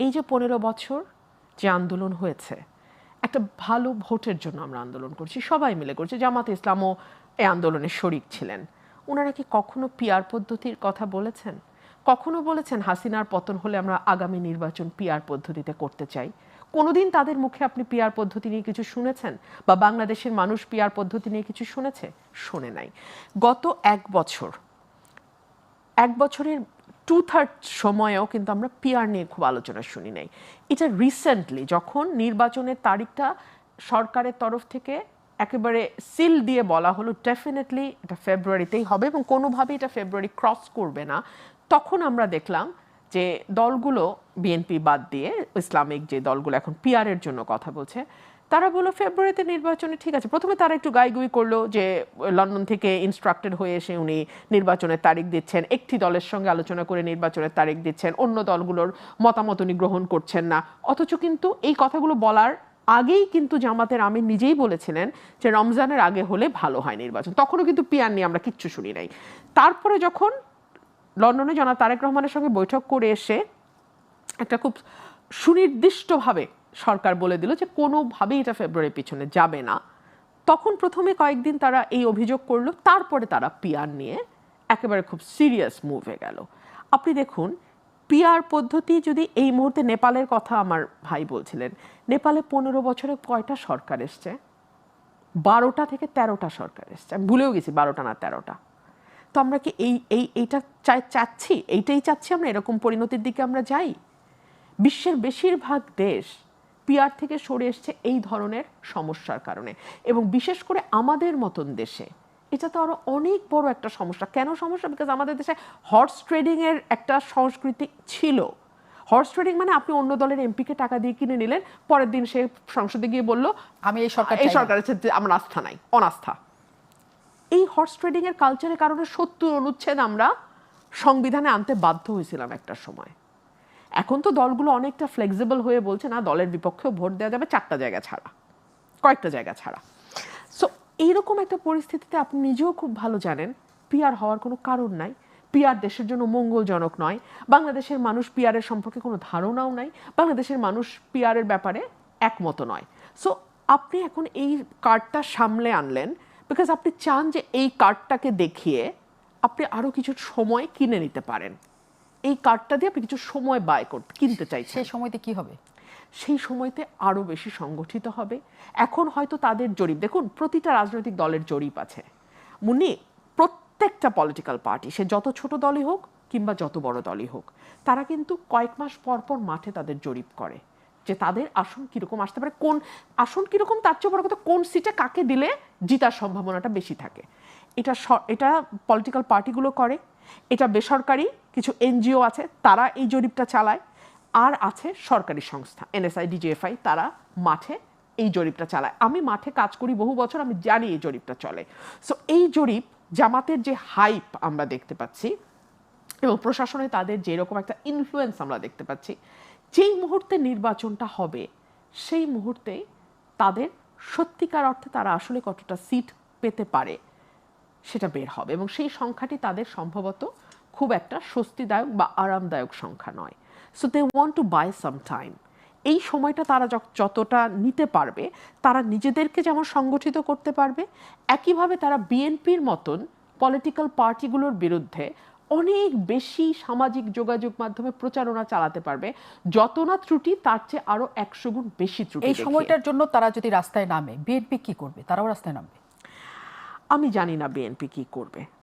এই যে 15 বছর যে আন্দোলন হয়েছে, একটা ভালো ভোটের জন্য আমরা আন্দোলন করছি, সবাই মিলে করছি, জামাত ইসলামও এই আন্দোলনে শরিক ছিলেন। ওনারা কি কখনো পিআর পদ্ধতির কথা বলেছেন? কখনো বলেছেন হাসিনার পতন হলে আমরা আগামী নির্বাচন পিআর পদ্ধতিতে করতে চাই? কোনোদিন তাদের মুখে আপনি পিআর পদ্ধতি নিয়ে কিছু শুনেছেন? বা বাংলাদেশের মানুষ পিআর পদ্ধতি নিয়ে কিছু শুনেছে? শোনে নাই। গত এক বছরের 2/3 সময়েও কিন্তু আমরা পিআর নিয়ে খুব আলোচনা শুনি নাই। এটা রিসেন্টলি যখন নির্বাচনের তারিখটা সরকারের তরফ থেকে একেবারে সিল দিয়ে বলা হলো ডেফিনেটলি এটা ফেব্রুয়ারিতেই হবে এবং কোনোভাবেই এটা ফেব্রুয়ারি ক্রস করবে না, তখন আমরা দেখলাম যে দলগুলো, বিএনপি বাদ দিয়ে ইসলামিক যে দলগুলো এখন পিআরের জন্য কথা বলছে, তারা বললো ফেব্রুয়ারিতে নির্বাচনে ঠিক আছে। প্রথমে তারা একটু গাইগুই করলো যে লন্ডন থেকে ইনস্ট্রাক্টেড হয়ে এসে উনি নির্বাচনের তারিখ দিচ্ছেন, একটি দলের সঙ্গে আলোচনা করে নির্বাচনের তারিখ দিচ্ছেন, অন্য দলগুলোর মতামত উনি গ্রহণ করছেন না। অথচ কিন্তু এই কথাগুলো বলার আগেই কিন্তু জামাতের আমির নিজেই বলেছিলেন যে রমজানের আগে হলে ভালো হয় নির্বাচন। তখনও কিন্তু পিআর নিয়ে আমরা কিচ্ছু শুনি নাই। তারপরে যখন লন্ডনে জনাব তারেক রহমানের সঙ্গে বৈঠক করে এসে একটা খুব সুনির্দিষ্টভাবে সরকার বলে দিল যে কোনোভাবেই এটা ফেব্রুয়ারির পিছনে যাবে না, তখন প্রথমে কয়েকদিন তারা এই অভিযোগ করলো, তারপরে তারা পিআর নিয়ে একেবারে খুব সিরিয়াস মুভে গেল। আপনি দেখুন পিআর পদ্ধতি যদি এই মুহূর্তে, নেপালের কথা আমার ভাই বলছিলেন, নেপালে 15 বছরে কয়টা সরকার এসছে? 12টা থেকে 13টা সরকার এসছে। আমি ভুলেও গেছি 12টা না 13টা। তো আমরা কি এইটা চাচ্ছি? এইটাই চাচ্ছি আমরা? এরকম পরিণতির দিকে আমরা যাই? বিশ্বের বেশিরভাগ দেশ পিআর থেকে সরে এসছে এই ধরনের সমস্যার কারণে, এবং বিশেষ করে আমাদের মতন দেশে এটা তো আরো অনেক বড় একটা সমস্যা। কেন সমস্যা? বিকজ আমাদের দেশে হর্স ট্রেডিং এর একটা সংস্কৃতি ছিল। হর্স ট্রেডিং মানে আপনি অন্য দলের এমপিকে টাকা দিয়ে কিনে নিলেন, পরের দিন সে সংসদে গিয়ে বলল আমি এই সরকারের সাথে আমার আস্থা নাই, অনাস্থা। এই হর্স ট্রেডিং এর কালচারের কারণে 70 অনুচ্ছেদ আমরা সংবিধানে আনতে বাধ্য হয়েছিলাম একটা সময়। এখন তো দলগুলো অনেকটা ফ্লেক্সিবল হয়ে বলছে না, দলের বিপক্ষেও ভোট দেওয়া যাবে 4টা জায়গা ছাড়া, কয়েকটা জায়গা ছাড়া। সো এইরকম একটা পরিস্থিতিতে আপনি নিজেও খুব ভালো জানেন পিআর হওয়ার কোনো কারণ নাই। পিআর দেশের জন্য মঙ্গলজনক নয়। বাংলাদেশের মানুষ পিআরের সম্পর্কে কোনো ধারণাও নাই। বাংলাদেশের মানুষ পিআরের ব্যাপারে একমত নয়। সো আপনি এখন এই কার্ডটা সামলে আনলেন বিকজ আপনি চান যে এই কার্ডটাকে দেখিয়ে আপনি আরো কিছু সময় কিনে নিতে পারেন। এই কার্ডটা দিয়ে আপনি কিছু সময় কিনতে চাইছেন। সেই সময়তে কি হবে? সেই সময়তে আরো বেশি সংগঠিত হবে। এখন হয়তো তাদের জরিপ দেখুন, প্রতিটা রাজনৈতিক দলের জরিপ আছে মুন্নি। প্রত্যেকটা পলিটিক্যাল পার্টি, সে যত ছোট দলই হোক কিংবা যত বড় দলই হোক, তারা কিন্তু কয়েক মাস পর পর মাঠে তাদের জরিপ করে যে তাদের আসন কিরকম আসতে পারে, কোন আসন কিরকম, তার চেয়ে বড় কথা কোন সিটে কাকে দিলে জিতার সম্ভাবনাটা বেশি থাকে। এটা পলিটিক্যাল পার্টিগুলো করে, এটা বেসরকারি কিছু এনজিও আছে তারা এই জরিপটা চালায়, আর আছে সরকারি সংস্থা এনএসআই, ডিজিএফআই, তারা মাঠে এই জরিপটা চালায়। আমি মাঠে কাজ করি বহু বছর, আমি জানি এই জরিপটা চলে। সো এই জরিপ, জামাতের যে হাইপ আমরা দেখতে পাচ্ছি এবং প্রশাসনে তাদের যেরকম একটা ইনফ্লুয়েন্স আমরা দেখতে পাচ্ছি, যেই মুহূর্তে নির্বাচনটা হবে সেই মুহূর্তে তাদের সত্যিকার অর্থে তারা আসলে কতটা সিট পেতে পারে সেটা বের হবে, এবং সেই সংখ্যাটি তাদের সম্ভবত খুব একটা স্বস্তিদায়ক বা আরামদায়ক সংখ্যা নয়। So they want to buy some time. এই সময়টা তারা যতটা নিতে পারবে, তারা নিজেদেরকে যেমন সংগঠিত করতে পারবে, একইভাবে তারা বিএনপির মতন পলিটিক্যাল পার্টিগুলোর বিরুদ্ধে অনেক বেশি সামাজিক যোগাযোগ মাধ্যমে প্রচারণা চালাতে পারবে, যত না ত্রুটি তার চেয়ে আরো 100 গুণ বেশি ত্রুটি। এই সময়টার জন্য তারা যদি রাস্তায় নামে, বিএনপি কি করবে? তারাও রাস্তায় নামবে? আমি জানি না বিএনপি কি করবে।